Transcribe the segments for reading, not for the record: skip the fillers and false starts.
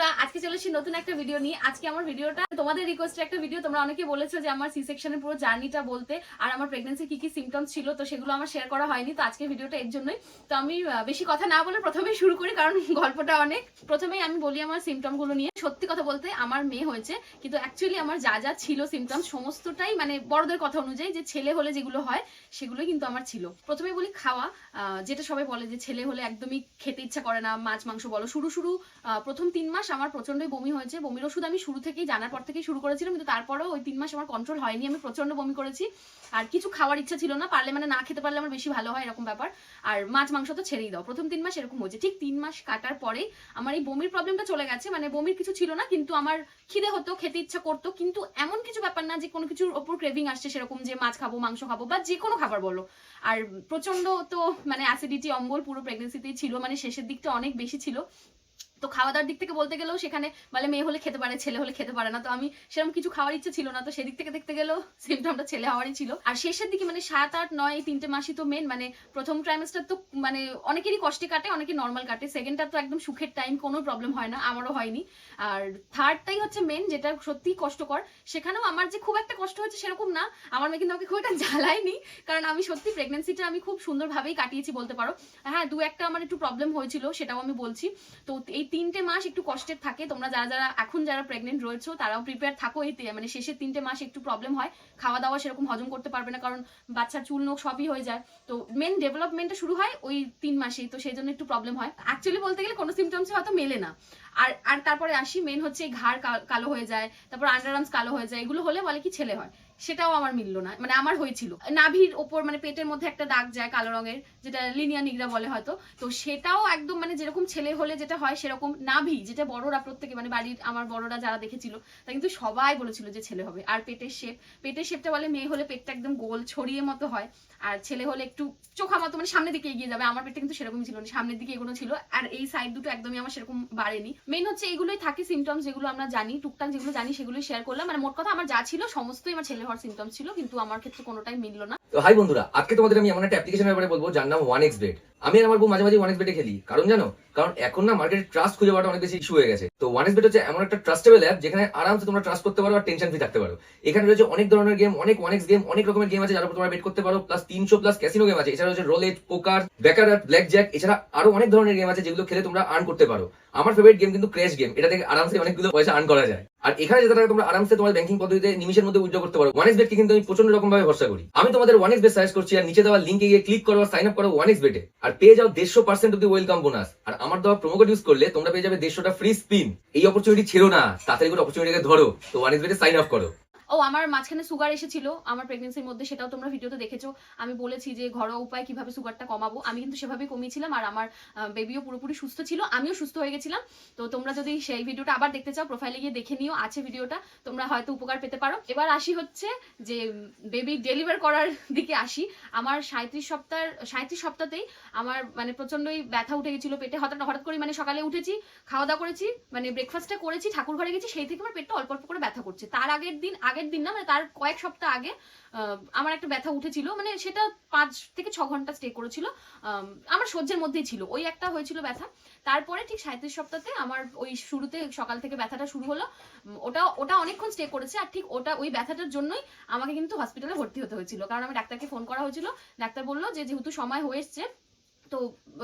বন্ধুরা, আজকে চলে এসেছি নতুন একটা ভিডিও নিয়ে। আজকে আমার ভিডিওটা তোমাদের রিকোয়েস্টের একটা ভিডিও। তোমরা অনেকে বলেছো যে আমার সি সেকশনের পুরো জার্নিটা বলতে আর আমার প্রেগন্যান্সি কি কি সিমটমস ছিল, তো সেগুলো আমার শেয়ার করা হয়নি। তো আজকে ভিডিওটা এর জন্যই। তো আমি বেশি কথা না বলে প্রথমেই শুরু করি, কারণ গল্পটা অনেক। প্রথমেই আমি বলি আমার সিমটমগুলো নিয়ে। সত্যি কথা বলতে আমার মেয়ে হয়েছে, কিন্তু অ্যাকচুয়ালি আমার যা যা ছিল সিমটমস সমস্তটাই মানে বড়দের কথা অনুযায়ী যে ছেলে হলে যেগুলো হয় সেগুলোই কিন্তু আমার ছিল। প্রথমে বলি খাওয়া, যেটা সবাই বলে যে ছেলে হলে একদমই খেতে ইচ্ছা করে না, মাছ মাংস বলো। শুরু প্রথম 3 মাস আমার প্রচন্ডই বমি হয়েছে। বমির ওষুধ আমি শুরু থেকেই জানার পর থেকেই শুরু করেছিলাম, কিন্তু তারপরেও ওই 3 মাস আমার কন্ট্রোল হয়নি, আমি প্রচন্ড বমি করেছি। আর কিছু খাওয়ার ইচ্ছা ছিল না, পারলে মানে না খেতে পারলে আমার বেশি ভালো হয়, এরকম ব্যাপার। আর মাছ মাংস তো ছেড়েই দাও। প্রথম 3 মাস এরকম হয়েছে। ঠিক 3 মাস কাটার পরেই আমার এই বমির প্রবলেমটা চলে গেছে। মানে বমির কিছু ছিল না, কিন্তু আমার খিদে হতো, খেতে ইচ্ছা করতো, কিন্তু এমন কিছু ব্যাপার না যে কোনো কিছুর ওপর ক্রেভিং আসছে সেরকম, যে মাছ খাবো মাংস খাবো বা যে কোনো খাবার বলো। আর প্রচন্ড তো মানে অ্যাসিডিটি অম্বল পুরো প্রেগনেন্সিতেই ছিল, মানে শেষের দিকটা অনেক বেশি ছিল। তো খাওয়া দাওয়ার দিক থেকে বলতে গেলেও সেখানে বলে মেয়ে হলে খেতে পারে, ছেলে হলে খেতে পারে না। তো আমি সেরকম কিছু খাওয়ার ইচ্ছে ছিল না, তো সেদিক থেকে দেখতে গেলেও সিমটমটা ছেলে হওয়ারই ছিল। আর শেষের দিকে মানে 7, 8, 9 এই 3টে মাসই তো মেন। মানে প্রথম ট্রাইমেস্টার তো মানে অনেকেরই কষ্টে কাটে, অনেকে নর্মাল কাটে। সেকেন্ডটা তো একদম সুখের টাইম, কোনো প্রবলেম হয় না, আমারও হয়নি। আর থার্ডটাই হচ্ছে মেন, যেটা সত্যিই কষ্টকর। সেখানেও আমার যে খুব একটা কষ্ট হয়েছে সেরকম না। আমার মেয়ে কিন্তু আমাকে খুব একটা জ্বালায়নি, কারণ আমি সত্যি প্রেগনেন্সিটা আমি খুব সুন্দরভাবেই কাটিয়েছি বলতে পারো। হ্যাঁ, 2-1টা আমার একটু প্রবলেম হয়েছিল, সেটাও আমি বলছি। তো এই 3টে মাস একটু কষ্টের থাকে। তোমরা যারা এখন যারা প্রেগনেন্ট রয়েছো তারাও প্রিপেয়ার থাকো। এই মানে শেষের 3টে মাস একটু প্রবলেম হয়, খাওয়া দাওয়া সেরকম হজম করতে পারবে না, কারণ বাচ্চার চুল নোখ সবই হয়ে যায়। তো মেন ডেভেলপমেন্টটা শুরু হয় ওই 3 মাসেই, তো সেই জন্য একটু প্রবলেম হয়। অ্যাকচুয়ালি বলতে গেলে কোনো সিমটমস হয়তো মেলে না। আর আর তারপরে আসি, মেন হচ্ছে ঘাড় কালো হয়ে যায়, তারপর আন্ডারআর্মস কালো হয়ে যায়। এগুলো হলে বলে কি ছেলে হয়, সেটাও আমার মিললো না। মানে আমার হয়েছিল নাভির ওপর মানে পেটের মধ্যে একটা দাগ যায় কালো রঙের, যেটা লিনিয়া নিগ্রা বলে হয়তো। তো সেটাও একদম মানে যেরকম ছেলে হলে যেটা হয় সেরকম। নাভি যেটা বড়রা প্রত্যেকে মানে বাড়ির আমার বড়রা যারা দেখেছিল তা কিন্তু সবাই বলেছিল যে ছেলে হবে। আর পেটের শেপটা বলে মেয়ে হলে পেটটা একদম গোল ছড়িয়ে মতো হয়, আর ছেলে হলে একটু চোখা মতো মানে সামনের দিকে এগিয়ে যাবে। আমার পেটটা কিন্তু সেরকমই ছিল, সামনের দিকে এগোনো ছিল। আর এই সাইড দুটো একদমই আমার সেরকম বাড়েনি। মেন হচ্ছে এইগুলোই থাকে সিমটমস, যেগুলো আমরা জানি, টুকটাক যেগুলো জানি সেগুলোই শেয়ার করলাম। মানে মোট কথা আমার যা ছিল সমস্তই আমার ছেলে হওয়ার সিমটমস ছিল, কিন্তু আমার ক্ষেত্রে কোনোটাই মিললো না। তো হাই বন্ধুরা, আজকে তোমাদের আমি এমন একটা অ্যাপ্লিকেশনের ব্যাপারে বলবো যার নাম 1xBet। আমি আর আমার বউ মাঝে মাঝে 1xBet খেলি, কারণ জানো, কারণ এখন না মার্কেটে ট্রাস্ট খুঁজে পাওয়াটা অনেক বেশি ইস্যু হয়ে গেছে। তো 1xBet হচ্ছে এমন একটা ট্রাস্টেবল অ্যাপ যেখানে আরামসে তোমরা ট্রাস্ট করতে পারো আর টেনশন ফ্রি থাকতে পারো। এখানে রয়েছে অনেক ধরনের গেম, অনেক 1x গেম, অনেক রকমের গেম আছে যার উপর তোমরা বেট করতে পারো। প্লাস 300+ ক্যাসিনো গেম আছে। এছাড়া রয়েছে রোলেট, পোকার, ব্যাকার, ব্ল্যাক জ্যাক। এছাড়া আরো অনেক ধরনের গেম আছে যেগুলো খেলে তোমরা আর্ন করতে পারো। আমার ফেভারিট গেম কিন্তু ক্র্যাশ গেম, এটা থেকে আরামসে অনেকগুলো পয়সা আর্ন করা যায়। আর এখানে যেটা টাকা তোমরা আরামসে তোমার ব্যাংকিং পদ্ধতিতে নিমিশের মধ্যে উইথড্র করতে পারো। 1xBet কে কিন্তু আমি প্রচন্ড রকম ভাবে ভরসা করি। আমি তোমাদের 1xBet সাজেস্ট করছি, আর নিচে দেওয়া লিঙ্কে গিয়ে ক্লিক করো আর সাইন আপ করো 1xBet এ, আর পেয়ে যাও 150% অব দি ওয়েলকাম বোনাস। আর আমার দেওয়া প্রোমো কোড ইউজ করলে তোমরা পেয়ে যাবে 150টা ফ্রি স্পিন। এই অপরচুনিটি ছেড়ো না, তাড়াতাড়ি করে অপরচুনিটিকে ধরো। তো 1xBet এ সাইন আপ করো। ও, আমার মাঝখানে সুগার এসেছিল আমার প্রেগনেন্সির মধ্যে, সেটাও তোমরা ভিডিওতে দেখেছো। আমি বলেছি যে ঘরোয়া উপায় কিভাবে সুগারটা কমাবো, আমি কিন্তু সেভাবেই কমিয়েছিলাম। আর আমার বেবিও পুরোপুরি সুস্থ ছিল, আমিও সুস্থ হয়ে গেছিলাম। তো তোমরা যদি সেই ভিডিওটা আবার দেখতে চাও, প্রোফাইলে গিয়ে দেখে নিও, আছে ভিডিওটা, তোমরা হয়তো উপকার পেতে পারো। এবার আসি হচ্ছে যে বেবি ডেলিভার করার দিকে আসি। আমার 37 সপ্তাহতেই আমার মানে প্রচন্ডই ব্যথা উঠে গেছিল পেটে। হঠাৎ করে মানে সকালে উঠেছি, খাওয়া দাওয়া করেছি, মানে ব্রেকফাস্টটা করেছি, ঠাকুর ঘরে গেছি, সেই থেকে আমার পেটটা অল্প অল্প করে ব্যথা করছে। তার আগের দিন না, মানে তার কয়েক সপ্তাহ আগে আমার একটা ব্যথা উঠেছিল, মানে সেটা 5 থেকে 6 ঘন্টা স্টে করেছিল। আমার সহ্যের মধ্যেই ছিল, ওই একটা হয়েছিল ব্যথা। তারপরে ঠিক 37 সপ্তাহে আমার ওই শুরুতে সকাল থেকে ব্যথাটা শুরু হলো। ওটা অনেকক্ষণ স্টে করেছে। আর ঠিক ওই ব্যথাটার জন্যই আমাকে কিন্তু হসপিটালে ভর্তি হতে হয়েছিল, কারণ আমি ডাক্তারকে ফোন করা হয়েছিল। ডাক্তার বললো যে যেহেতু সময় হয়ে এসছে তো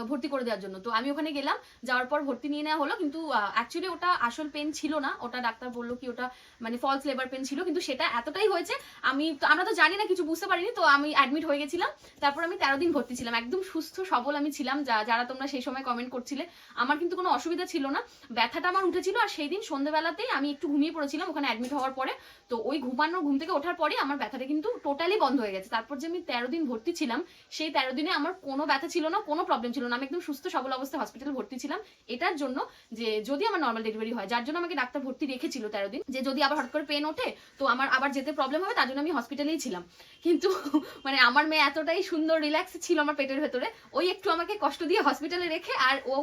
ভর্তি করে দেওয়ার জন্য। তো আমি ওখানে গেলাম, যাওয়ার পর ভর্তি নিয়ে নেওয়া হলো। কিন্তু অ্যাকচুয়ালি ওটা আসল পেন ছিল না, ওটা ডাক্তার বললো কি ওটা মানে ফলস লেবার পেন ছিল। কিন্তু সেটা এতটাই হয়েছে আমরা তো জানি না, কিছু বুঝতে পারিনি। তো আমি অ্যাডমিট হয়ে গেছিলাম। তারপর আমি 13 দিন ভর্তি ছিলাম, একদম সুস্থ সবল আমি ছিলাম। যারা তোমরা সেই সময় কমেন্ট করছিলে, আমার কিন্তু কোনো অসুবিধা ছিল না। ব্যথাটা আমার উঠেছিল, আর সেই দিন সন্ধ্যেবেলাতেই আমি একটু ঘুমিয়ে পড়েছিলাম ওখানে অ্যাডমিট হওয়ার পরে। তো ওই ঘুম থেকে ওঠার পরে আমার ব্যথাটা কিন্তু টোটালি বন্ধ হয়ে গেছে। তারপর যে আমি 13 দিন ভর্তি ছিলাম, সেই 13 দিনে আমার কোনো ব্যথা ছিল না, কোনো প্রবলেম ছিল না। আমি একদম সুস্থ সবল অবস্থায় হসপিটালে ভর্তি ছিলাম, এটার জন্য যে যদি আমার নর্মাল ডেলিভারি হয়, যার জন্য আমাকে ডাক্তার ভর্তি রেখেছিল 13 দিন, যে যদি আবার হঠাৎ করে পেন ওঠে তো আমার আবার যেতে প্রবলেম হবে, তার জন্য আমি হসপিটালেই ছিলাম। কিন্তু মানে আমার মেয়ে এতটাই সুন্দর রিল্যাক্স ছিল আমার পেটের ভেতরে, ওই একটু আমাকে কষ্ট দিয়ে হসপিটালে রেখে আর ও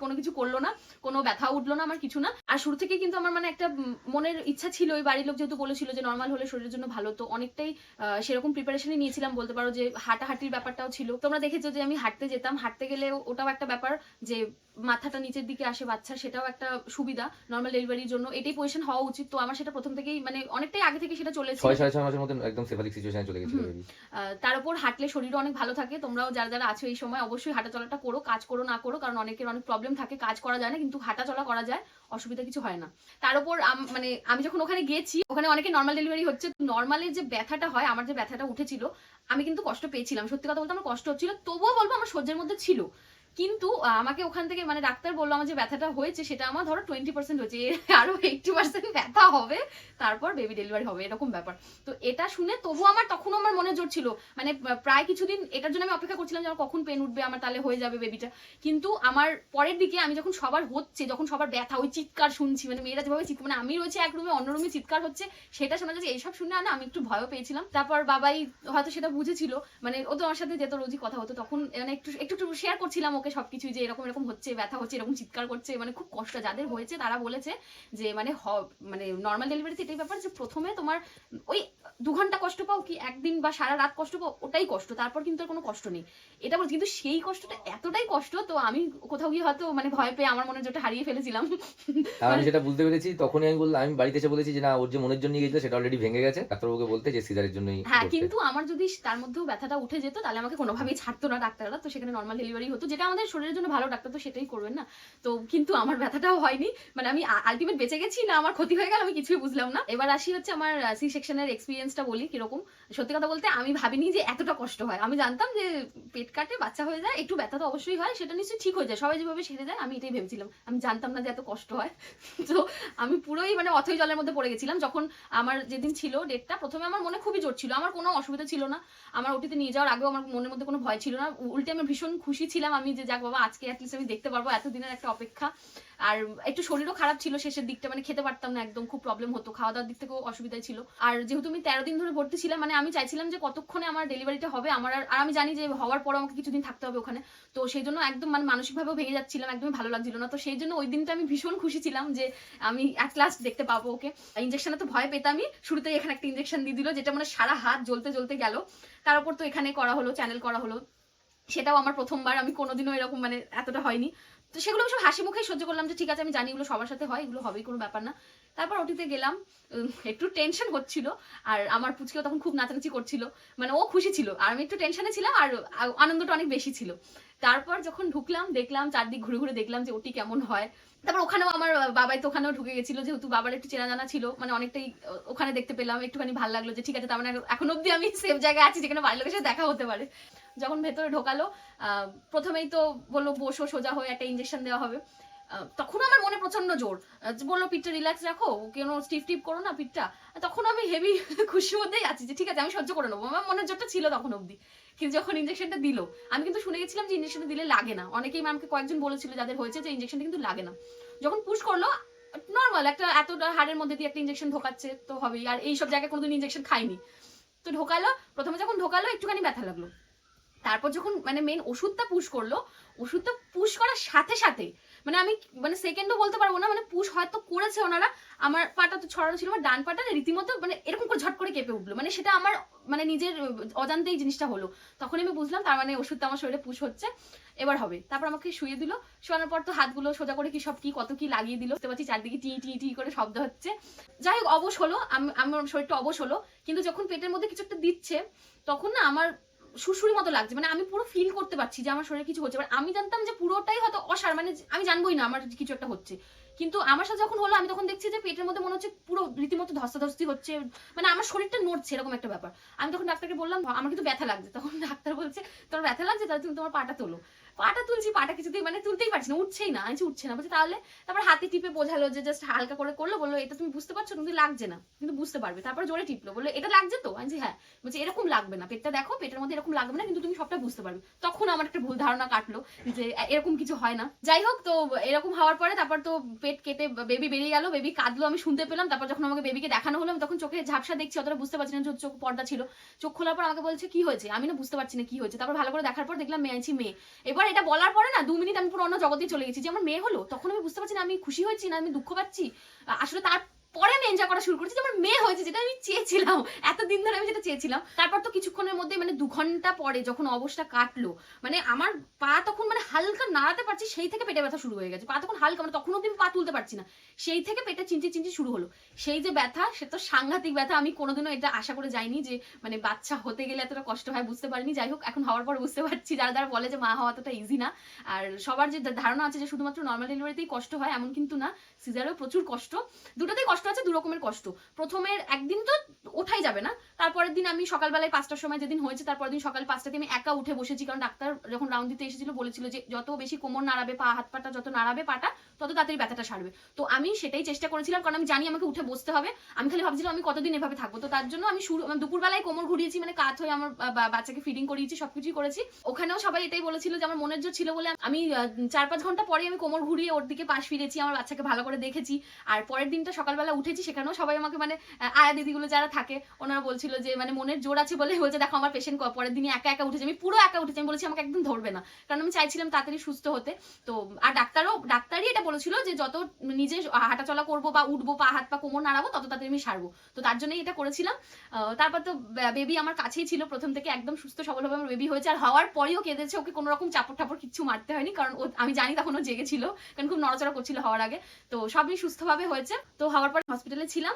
কোনো কিছু করলো না, কোনো ব্যথা উঠলো না আমার, কিছু না। আর শুরু থেকে কিন্তু আমার মানে একটা মনের ইচ্ছা ছিল, ওই বাড়ির লোক যেহেতু বলেছিল যে নর্মাল হলে শরীরের জন্য ভালো, তো অনেকটাই সেরকম প্রিপারেশনই নিয়েছিলাম বলতে পারো। যে হাঁটাহাঁটির ব্যাপারটাও ছিল, তোমরা দেখেছো যে আমি হাঁটতে যেতাম, হাঁটতে গেলে ওটাও একটা ব্যাপার যে মাথাটা নিচের দিকে আসে বাচ্চার, সেটাও একটা সুবিধা নর্মাল ডেলিভারির জন্য, এটাই পজিশন হওয়া উচিত। তো আমার সেটা প্রথম থেকেই মানে অনেকটাই আগে থেকে সেটা চলেছে। 6-6.5 মাসের মধ্যে একদম সেফালিক সিচুয়েশনে চলে গেছিল বেবি। তার উপর হাঁটলে শরীরও অনেক ভালো থাকে। তোমরাও যারা যারা আছো এই সময় অবশ্যই হাঁটা চলাটা করো, কাজ করো না করো, কারণ অনেকের অনেক প্রবলেম থাকে, কাজ করা যায় না কিন্তু হাঁটা চলা করা যায়, অসুবিধা কিছু হয় না। তার উপর মানে আমি যখন ওখানে গেছি, ওখানে অনেকে নর্মাল ডেলিভারি হচ্ছে, নর্মালের যে ব্যথাটা হয়, আমার যে ব্যথাটা উঠেছিল আমি কিন্তু কষ্ট পেয়েছিলাম, সত্যি কথা বলতে আমার কষ্ট হচ্ছিল, তবুও বলবো আমার সহ্যের মধ্যে ছিল। কিন্তু আমাকে ওখান থেকে মানে ডাক্তার বললো আমার যে ব্যথাটা হয়েছে সেটা আমার ধরো 20% হয়েছে, আরো 80% ব্যথা হবে, তারপর বেবি ডেলিভারি হবে, এরকম ব্যাপার। তো এটা শুনে তবু আমার তখন আমার মনে জোর ছিল, মানে প্রায় কিছুদিন এটার জন্য আমি অপেক্ষা করছিলাম যে আমার কখন পেন উঠবে, আমার তাহলে হয়ে যাবে বেবিটা। কিন্তু আমার পরের দিকে আমি যখন সবার হচ্ছে, যখন সবার ব্যথা, ওই চিৎকার শুনছি, মানে মেয়েরা যেভাবে চিৎকার, মানে আমি রয়েছে এক রুমে, অন্য রুমে চিৎকার হচ্ছে, সেটা শোনা যাচ্ছে, এইসব শুনে না আমি একটু ভয়ও পেয়েছিলাম। তারপর বাবাই হয়তো সেটা বুঝেছিল, মানে ও তো আমার সাথে যেত, রোজই কথা হতো, তখন মানে একটু একটু শেয়ার করছিলাম ওকে সবকিছু, যে এরকম এরকম হচ্ছে, ব্যথা হচ্ছে, এরকম চিৎকার করছে, মানে খুব কষ্ট। যাদের হয়েছে তারা বলেছে যে মানে মানে নর্মাল ডেলিভারিতে এটাই ব্যাপার যে প্রথমে তোমার ওই 2 ঘন্টা কষ্ট পাও, কি একদিন বা সারা রাত কষ্ট পাও, ওটাই কষ্ট, তারপর কিন্তু আর কোনো কষ্ট নেই, এটা বল। কিন্তু সেই কষ্টটা এতটাই কষ্ট, তো আমি কোথাও গিয়ে হয়তো মানে ভয় পেয়ে আমার মনের জোরটা হারিয়ে ফেলেছিলাম। আমি সেটা বুঝতে পেরেছি, তখনই আমি বললাম, আমি বাড়িতে এসে বলেছি যে না, ওর যে মনের জন্য গিয়েছিল সেটা অলরেডি ভেঙে গেছে, ডাক্তারবাবুকে বলতে যে সিজারের জন্যই। হ্যাঁ, কিন্তু আমার যদি তার মধ্যেও ব্যথাটা উঠে যেত তাহলে আমাকে কোনোভাবেই ছাড়তো না ডাক্তাররা, তো সেখানে নর্মাল ডেলিভারি হতো, যেটা আমাদের শরীরের জন্য ভালো, ডাক্তার তো সেটাই করবেন না। তো কিন্তু আমার ব্যথাটাও হয়নি, মানে আমি আলটিমেট বেঁচে গেছি না আমার ক্ষতি হয়ে গেল, আমি কিছুই বুঝলাম না। এবার আসি হচ্ছে আমার সি সেকশনের এক্সপিরিয়েন্সটা বলি কিরকম। সত্যি কথা বলতে আমি ভাবিনি যে এতটা কষ্ট হয়। আমি জানতাম যে পেট কাটে বাচ্চা হয়ে যায়, একটু ব্যথা তো অবশ্যই হয়, সেটা নিশ্চয়ই ঠিক হয়ে যায়, সবাই যেভাবে সেরে যায়, আমি এটাই ভেবেছিলাম, আমি জানতাম না যে এত কষ্ট হয়। তো আমি পুরোই মানে অথই জলের মধ্যে পড়ে গেছিলাম। যখন আমার যেদিন ছিল ডেটটা, প্রথমে আমার মনে খুবই জোর ছিল, আমার কোনো অসুবিধা ছিল না, আমার ওটিতে নিয়ে যাওয়ার আগেও আমার মনের মধ্যে কোনো ভয় ছিল না, উল্টে আমি ভীষণ খুশি ছিলাম আমি যে যাক বাবা, আজকে অ্যাটলিস্ট আমি দেখতে পারবো, এতদিনের একটা অপেক্ষা। আর একটু শরীরও খারাপ ছিল শেষের দিকটা, মানে খেতে পারতাম না একদম, খুব প্রবলেম হতো, খাওয়া দাওয়ার দিক থেকেও অসুবিধা ছিল। আর যেহেতু আমি 13 দিন ধরে ভর্তি ছিলাম, মানে আমি চাইছিলাম যে কতক্ষণে আমার ডেলিভারিটা হবে, আমার আর আমি জানি যে হওয়ার পর আমাকে কিছুদিন থাকতে হবে ওখানে, তো সেই জন্য একদম মানে মানসিকভাবেও ভেঙে যাচ্ছিলাম, একদমই ভালো লাগছিল না। তো সেই জন্য ওই দিনটা আমি ভীষণ খুশি ছিলাম যে আমি অ্যাট লাস্ট দেখতে পাবো ওকে। ইঞ্জেকশনে তো ভয় পেতামই, শুরুতেই এখানে একটা ইঞ্জেকশন দিয়ে দিল, যেটা মানে সারা হাত জ্বলতে জ্বলতে গেল। তার উপর তো এখানে করা হলো, চ্যানেল করা হলো, সেটাও আমার প্রথমবার, আমি কোনোদিনও এরকম মানে এতটা হয়নি। তো সেগুলো সব হাসি মুখে সহ্য করলাম যে ঠিক আছে, আমি জানি এগুলো সবার সাথে হয়, এগুলো হবেই, কোনো ব্যাপার না। তারপর ওটিতে গেলাম, একটু টেনশন হচ্ছিল, আর আমার পুচকেও তখন খুব নাচানাচি করছিল, মানে ও খুশি ছিল আর আমি একটু টেনশনে ছিলাম, আর আনন্দটা অনেক বেশি ছিল। তারপর যখন ঢুকলাম, দেখলাম চারদিক ঘুরে ঘুরে দেখলাম যে ওটি কেমন হয়। তারপর ওখানেও আমার বাবাই তো ওখানেও ঢুকে গেছিল, যেহেতু বাবার একটু চেনা জানা ছিল, মানে অনেকটাই ওখানে দেখতে পেলাম, একটুখানি ভালো লাগলো যে ঠিক আছে, তার মানে এখন অব্দি আমি সেফ জায়গায় আছি যেখানে বাড়ির লোকের সাথে দেখা হতে পারে। যখন ভেতরে ঢোকালো, প্রথমেই তো বললো বসো সোজা হয়ে, একটা ইঞ্জেকশন দেওয়া হবে। তখন আমার মনে প্রচন্ড জোর, বললো পিঠটা রিল্যাক্স রাখো, কেন স্টিফ টিপ করো না পিঠটা। তখন আমি হেভি খুশির মধ্যেই আছি যে ঠিক আছে আমি সহ্য করে নেবো, আমার মনের জোরটা ছিল তখন অব্দি। কিন্তু যখন ইঞ্জেকশনটা দিল, আমি কিন্তু শুনে গেছিলাম যে ইঞ্জেকশনটা দিলে লাগে না, অনেকেই আমাকে কয়েকজন বলেছিল যাদের হয়েছে যে ইঞ্জেকশনটা কিন্তু লাগে না। যখন পুশ করলো, নর্মাল একটা এতটা হাড়ের মধ্যে দিয়ে একটা ইঞ্জেকশন ঢোকাচ্ছে তো হবেই, আর এইসব জায়গায় কোনোদিন ইঞ্জেকশন খাইনি। তো ঢোকালো, প্রথমে যখন ঢোকালো একটুখানি ব্যথা লাগলো, তারপর যখন মানে মেন ওষুধটা পুশ করলো, ওষুধটা পুশ করার সাথে সাথে মানে আমি মানে সেকেন্ডও বলতে পারবো না, মানে পুশ হয়তো করেছে ওনারা, আমার পাটা তো ছড়ানো ছিল, আমার ডান পাটা রীতিমতো মানে এরকম করে ঝট করে কেঁপে উঠলো, মানে সেটা আমার মানে নিজের অজান্তেই জিনিসটা হলো। তখন আমি বুঝলাম তার মানে ওষুধটা আমার শরীরে পুশ হচ্ছে, এবার হবে। তারপর আমাকে শুয়ে দিল, শোয়ানোর পর তো হাতগুলো সোজা করে কি সব কি কত কি লাগিয়ে দিল, বুঝতে পারছি চারদিকে টি টি টি করে শব্দ হচ্ছে। যাই হোক অবশ হলো, আমার শরীরটা অবশ হলো। কিন্তু যখন পেটের মধ্যে কিছু একটা দিচ্ছে, তখন না আমার সুরসুরি মতো লাগছে, মানে আমি পুরো ফিল করতে পারছি যে আমার শরীরে কিছু হচ্ছে। আমি জানতাম যে পুরোটাই হয়তো অসার, মানে আমি জানবোই না আমার কিছু একটা হচ্ছে, কিন্তু আমার সাথে যখন হলো আমি তখন দেখছি যে পেটের মধ্যে মনে হচ্ছে পুরো রীতিমতো ধস্তাধস্তি হচ্ছে, মানে আমার শরীরটা নড়ছে এরকম একটা ব্যাপার। আমি তখন ডাক্তারকে বললাম আমার কিন্তু ব্যথা লাগছে, তখন ডাক্তার বলছে তোমার ব্যথা লাগছে, তাহলে তুমি তোমার পাটা তোলো। পাটা তুলছি, পাটা কিছুতেই মানে তুলতেই পারছি না, উঠছেই না, আমি উঠছে না, বলছি তাহলে। তারপর হাতে টিপে বোঝালো যে জাস্ট হালকা করে করলো, বললো এটা তুমি বুঝতে পারছো, তুমি লাগছে না কিন্তু বুঝতে পারবে। তারপর জোরে টিপলো, বললো এটা লাগছে তো, আমি হ্যাঁ, বলছি এরকম লাগবে না, পেটটা দেখো, পেটের মধ্যে এরকম লাগবে না, কিন্তু তুমি সবটা বুঝতে পারবে। তখন আমার একটা ভুল ধারণা কাটলো যে এরকম কিছু হয় না। যাই হোক, তো এরকম হওয়ার পরে তারপর তো পেট কেটে বেবি বেরিয়ে গেল, বেবি কাঁদলো, আমি শুনতে পেলাম। তারপর যখন আমাকে বেবিকে দেখানো হলো, আমি তখন চোখে ঝাপসা দেখছি, অতটা বুঝতে পারছি না, চোখ পর্দা ছিল। চোখ খোলার পর আমাকে বলছে কি হয়েছে, আমি না বুঝতে পারছি না কি হয়েছে। তারপর ভালো করে দেখার পর দেখলাম মেয়ে আছি, মেয়ে। এবার এটা বলার পরে না 2 মিনিট আমি পুরো অন্য জগতে চলে গেছি যে আমার মেয়ে হলো। তখন আমি বুঝতে পারছি না আমি খুশি হয়েছি না আমি দুঃখ পাচ্ছি। আসলে তার পরে আমি এনজয় করা শুরু করেছি যে আমার মেয়ে হয়েছে, যেটা আমি চেয়েছিলাম এতদিন ধরে, আমি যেটা চেয়েছিলাম। তারপর তো কিছুক্ষণের মধ্যে মানে 2 ঘন্টা পরে যখন অবস্থা কাটলো, মানে আমার পা তখন মানে হালকা নাড়াতে পারছি, সেই থেকে পেটে ব্যথা শুরু হয়ে গেছে। পা তখন হালকা, মানে তখন অব্দি আমি পা তুলতে পারছি না, সেই থেকে পেটে চিনচি চিনচি শুরু হলো। সেই যে ব্যথা, সে তো সাংঘাতিক ব্যথা। আমি কোনোদিনও এটা আশা করে যাইনি যে মানে বাচ্চা হতে গেলে এতটা কষ্ট হয়, বুঝতে পারিনি। যাই হোক, এখন হওয়ার পর বুঝতে পারছি। যারা যারা বলে যে মা হওয়া এতটা ইজি না, আর সবার যে ধারণা আছে যে শুধুমাত্র নর্মাল ডেলিভারিতেই কষ্ট হয়, এমন কিন্তু না। সিজারেও প্রচুর কষ্ট, দুটোতেই কষ্ট আছে, 2 রকমের কষ্ট। প্রথমের একদিন তো ওঠাই যাবে না, তারপরের দিন আমি সকালবেলায় 5টার সময় যেদিন হয়েছে, তারপরের দিন সকাল 5টাতে আমি একা উঠে বসেছি, কারণ ডাক্তার যখন রাউন্ড দিতে এসেছিল বলেছিল যে যত বেশি কোমর নাড়াবে, পা হাত পাটা যত নাড়াবে পাটা, তত তাড়াতাড়ি ব্যথাটা সারবে। তো আমি সেটাই চেষ্টা করেছিলাম, কারণ আমি জানি আমাকে উঠে বসতে হবে। আমি খালি ভাবছিলাম আমি কতদিন এভাবে থাকবো। তো তার জন্য আমি দুপুরবেলায় কোমর ঘুরিয়েছি, মানে কাত হয়ে আমার বাচ্চাকে ফিডিং করিয়েছি, সবকিছুই করেছি। ওখানেও সবাই এটাই বলেছিল যে আমার মনের জোর ছিল বলে আমি 4-5 ঘন্টা পরে আমি কোমর ঘুরিয়ে ওর দিকে পাশ ফিরেছি, আমার বাচ্চাকে ভালো করে দেখেছি। আর পরের দিনটা সকালবেলা উঠেছি, সেখানেও সবাই আমাকে মানে আয়া দিদিগুলো যারা থাকে ওনারা বলছিল যে মানে মনের জোর আছে বলে বলছে দেখো আমার পেশেন্ট পরের দিনই একা একা উঠেছে। আমি পুরো একা উঠেছি, আমি বলেছি আমাকে একদম ধরবে না, কারণ আমি চাইছিলাম তাড়াতাড়ি সুস্থ হতে। তো আর ডাক্তারই এটা বলেছিল যে যত নিজে হাঁটাচলা করবো বা উঠবো, পা হাত পা কোমর নাড়াবো, তত তাড়াতাড়ি আমি সারবো। তো তার জন্যই এটা করেছিলাম। তারপর তো বেবি আমার কাছেই ছিল প্রথম থেকে, একদম সুস্থ সবলভাবে আমার বেবি হয়েছে। আর হওয়ার পরেও কেঁদেছে, ওকে কোনো রকম চাপড় টাপড় কিচ্ছু মারতে হয়নি, কারণ আমি জানি তখন ও জেগেছিল, কারণ খুব নড়াচড়া করছিল হওয়ার আগে। তো সবই সুস্থভাবে হয়েছে। তো হওয়ার পর হসপিটালে ছিলাম,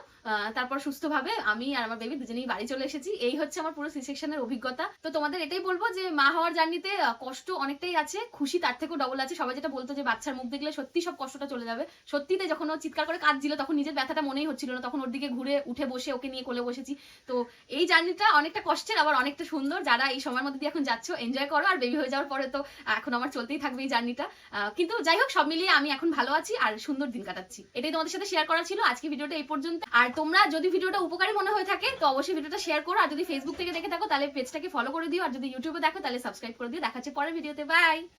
তারপর সুস্থভাবে আমি আর আমার বেবি দুজনেই বাড়ি চলে এসেছি। এই হচ্ছে আমার পুরো সি সেকশনের অভিজ্ঞতা। তো তোমাদের এটাই বলবো যে মা হওয়ার জার্নিতে কষ্ট অনেকটাই আছে, খুশি তার থেকেও ডবল আছে। সবাই যেটা বলতো যে বাচ্চার মুখ দেখলে সত্যি সব কষ্টটা চলে যাবে, সত্যিতে যখন ও চিৎকার করে কাঁদছিল তখন নিজের ব্যথাটা মনেই হচ্ছিল না, তখন ওর দিকে ঘুরে উঠে বসে ওকে নিয়ে কোলে বসেছি। তো এই জার্নিটা অনেকটা কষ্টের, আবার অনেকটা সুন্দর। যারা এই সময়ের মধ্যে দিয়ে এখন যাচ্ছ, এনজয় করো। আর বেবি হয়ে যাওয়ার পরে তো এখন আমার চলতেই থাকবে এই জার্নিটা। কিন্তু যাই হোক, সব মিলিয়ে আমি এখন ভালো আছি আর সুন্দর দিন কাটাচ্ছি। এটাই তোমাদের সাথে শেয়ার করা ছিল আজকে ভিডিওটা এই পর্যন্ত। আর তোমরা যদি ভিডিওটা উপকারী মনে হয়ে থাকে তো অবশ্যই ভিডিওটা শেয়ার করো, আর যদি ফেসবুক থেকে দেখে থাকো তাহলে পেজটাকে ফলো করে দিও, আর যদি ইউটিউবে দেখো তাহলে সাবস্ক্রাইব করে দিও। দেখা হচ্ছে পরের ভিডিওতে, বাই।